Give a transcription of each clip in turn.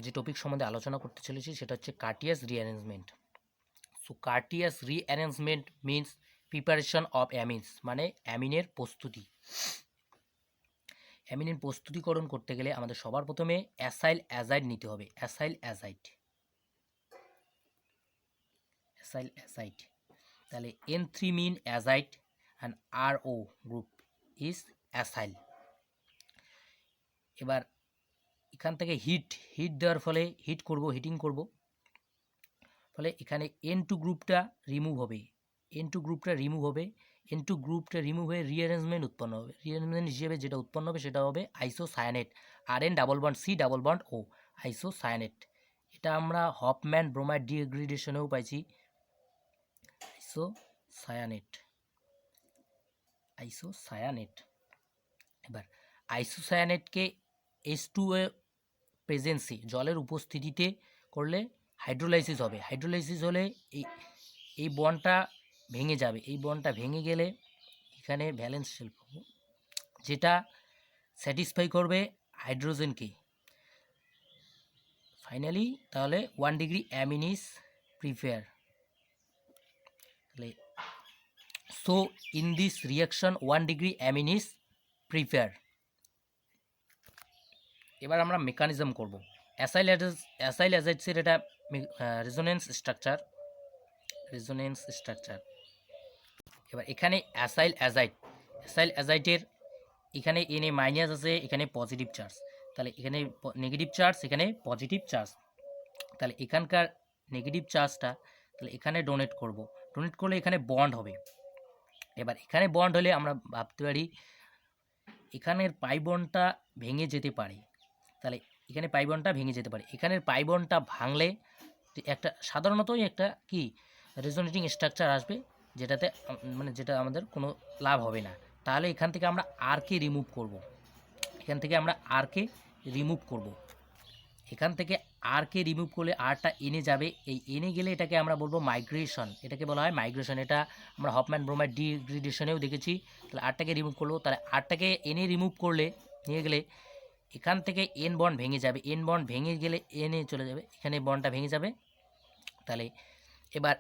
যে টপিক সম্বন্ধে আলোচনা করতে চলেছি সেটা হচ্ছে Curtius rearrangement. So Curtius rearrangement means preparation of amines, মানে অ্যামিনের প্রস্তুতি। অ্যামিনের প্রস্তুতিকরণ করতে গেলে আমাদের সবার প্রথমে অ্যাসাইল অ্যাজাইড নিতে হবে। অ্যাসাইল অ্যাজাইড, তাহলে N3 mean azide and RO group is acyl. এবার এখান থেকে হিট দেওয়ার ফলে হিটিং করব, ফলে এখানে N2 গ্রুপটা রিমুভ হবে। N2 গ্রুপটা রিমুভ হয়ে রিঅ্যারেঞ্জমেন্ট উৎপন্ন হবে। রিঅ্যারেঞ্জমেন্ট হিসেবে যেটা উৎপন্ন হবে সেটা হবে isocyanate, RN double bond C double bond O, isocyanate. এটা আমরা হফম্যান ব্রোমাইড ডিগ্রেডেশনেও পাইছি, আইসোসায়ানেট। এবার আইসোসায়ানেটকে H2O প্রেজেন্সি, জলের উপস্থিতিতে করলে হাইড্রোলাইসিস হবে। হাইড্রোলাইসিস হলে এই বন্ডটা ভেঙে যাবে। এই বন্ডটা ভেঙে গেলে এখানে ভ্যালেন্স শেল পাবো, যেটা স্যাটিসফাই করবে হাইড্রোজেনকে। ফাইনালি তাহলে 1 ডিগ্রি অ্যামিন ইজ প্রিপেয়ার। তাহলে so in this reaction 1 degree amine is prepare. এবার আমরা মেকানিজম করব। অ্যাসাইল অ্যাজাইডসের এটা রেজোনেন্স স্ট্রাকচার। এবার এখানে অ্যাসাইল অ্যাজাইডের এখানে Na মাইনাস আছে, এখানে পজিটিভ চার্জ, তাহলে এখানে নেগেটিভ চার্জ, এখানে পজিটিভ চার্জ। তাহলে এখানকার নেগেটিভ চার্জটা তাহলে এখানে ডোনেট করলে এখানে বন্ড হবে। এবার এখানে বন্ড হলে আমরা ভাবতে পারি এখানের পাই বন্ডটা ভেঙে যেতে পারে। তাহলে এখানে পাই বন্ডটা ভেঙে যেতে পারে। এখানের পাই বন্ডটা ভাঙলে একটা সাধারণতই একটা কি রেজোনেটিং স্ট্রাকচার আসবে, যেটাতে যেটা আমাদের কোনো লাভ হবে না। তাহলে এখান থেকে আমরা আরকে রিমুভ করব। এখান থেকে রিমুভ করলে আরটা এনে যাবে। এই এনে গেলে এটাকে আমরা বলবো মাইগ্রেশন। এটাকে বলা হয় মাইগ্রেশন। এটা আমরা হফম্যান ব্রোমাইড ডিগ্রেডেশনেও দেখেছি। তাহলে আরটাকে রিমুভ করলো, তাহলে আরটাকে এনে রিমুভ করলে নিয়ে গেলে এখান থেকে N বন্ড ভেঙে যাবে। N বন্ড ভেঙে গেলে N চলে যাবে, এখানে বন্ডটা ভেঙে যাবে। তাহলে এবার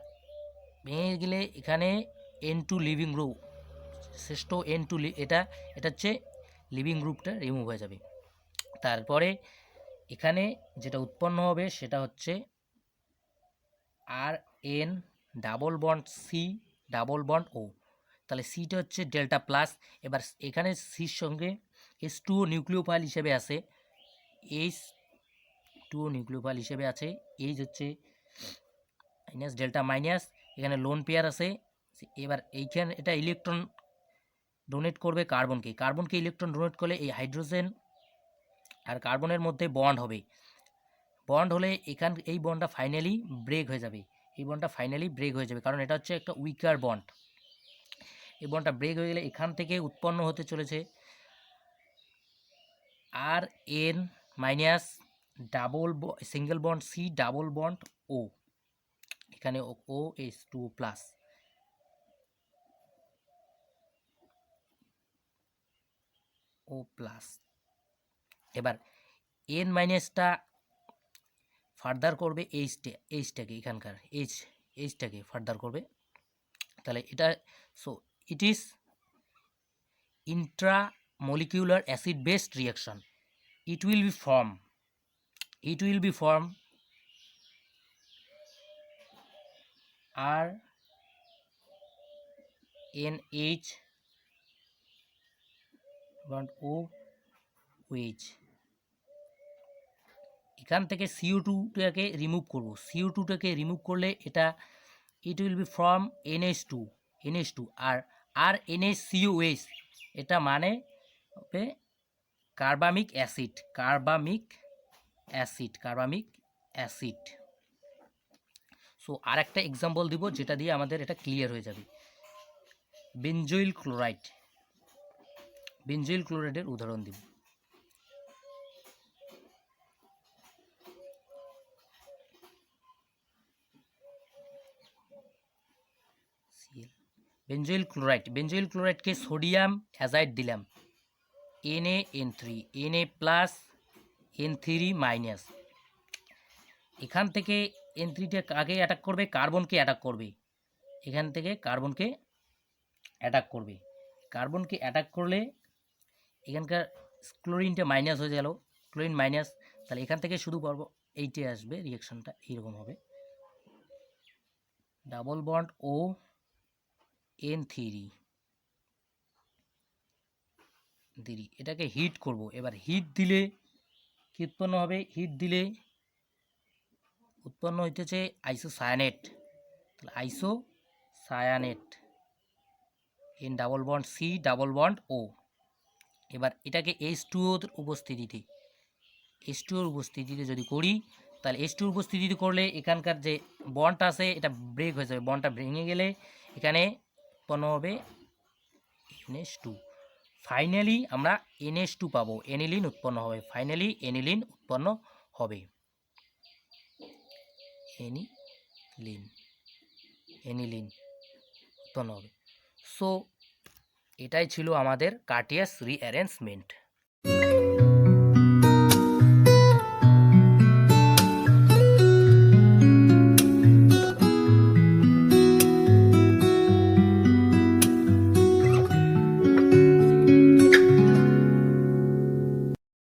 ভেঙে গেলে এখানে N2 লিভিং গ্রুপ, শ্রেষ্ঠ N2 এটা হচ্ছে লিভিং গ্রুপটা রিমুভ হয়ে যাবে। তারপরে এখানে যেটা উৎপন্ন হবে সেটা হচ্ছে RN double bond C double bond O। তাহলে সিটা হচ্ছে ডেল্টা প্লাস। এবার এখানে সির সঙ্গে H2O নিউক্লিওফাইল হিসেবে আছে, H2O নিউক্লিওফাইল হিসেবে আছে। এইচ হচ্ছে মাইনাস ডেল্টা মাইনাস, এখানে লোন পেয়ার আছে। এবার এইখানে এটা ইলেকট্রন ডোনেট করবে কার্বনকে ইলেকট্রন ডোনেট করলে এই হাইড্রোজেন আর কার্বনের মধ্যে বন্ড হবে। বন্ড হলে এই বন্ডটা ফাইনালি ব্রেক হয়ে যাবে। কারণ এটা হচ্ছে একটা উইকার বন্ড। এই বন্ডটা ব্রেক হয়ে গেলে এখান থেকে উৎপন্ন হতে চলেছে RN minus single bond C double bond O, এখানে OH2 প্লাস। এবার N মাইনাসটা ফার্দার করবে এইচটাকে, এখানকার এইচটাকে ফার্দার করবে। তাহলে এটা so it is intramolecular acid based reaction. It will be form RNH bond OH। এখান থেকে CO2টাকে রিমুভ করব। CO2টাকে রিমুভ করলে এটা it will be from NH2 R NaCOH, এটা মানে হবে কার্বামিক অ্যাসিড। সো আর একটা এক্সাম্পল দিব যেটা দিয়ে আমাদের এটা ক্লিয়ার হয়ে যাবে। বেনজোইল ক্লোরাইডের উদাহরণ দিব। বেনজোইল ক্লোরাইডকে সোডিয়াম অ্যাজাইড দিলাম, Na প্লাস N3 মাইনাস। এখান থেকে N3টা কাকে অ্যাটাক করবে, কার্বনকে অ্যাটাক করবে, এখান থেকে কার্বনকে অ্যাটাক করবে। কার্বনকে অ্যাটাক করলে এখানকার ক্লোরিনটা মাইনাস হয়ে গেল, ক্লোরিন মাইনাস, তাহলে এখান থেকে শুধু পারবো এইটে আসবে, রিয়াকশনটা এইরকম হবে, ডাবল বন্ড ও N3 দিই, এটাকে হিট করব। এবার হিট দিলে কি উৎপন্ন হবে, হিট দিলে উৎপন্ন হইতেছে আইসোসায়ানেট, তাহলে isocyanate N double bond C double bond O. এবার এটাকে H2O উপস্থিতিতে, H2ওর উপস্থিতিতে যদি করি, তাহলে H2 উপস্থিতিতে করলে এখানকার যে বন্ডটা আছে এটা ব্রেক হয়ে যাবে, বন্ডটা ভেঙে গেলে এখানে উৎপন্ন হবে NH2। ফাইনালি আমরা NH2 পাবো, এনিলিন উৎপন্ন হবে, ফাইনালি এনিলিন উৎপন্ন হবে, এনিলিন, এনিলিন উৎপন্ন হবে। সো এটাই ছিল আমাদের কার্টিয়াস রিঅ্যারেঞ্জমেন্ট।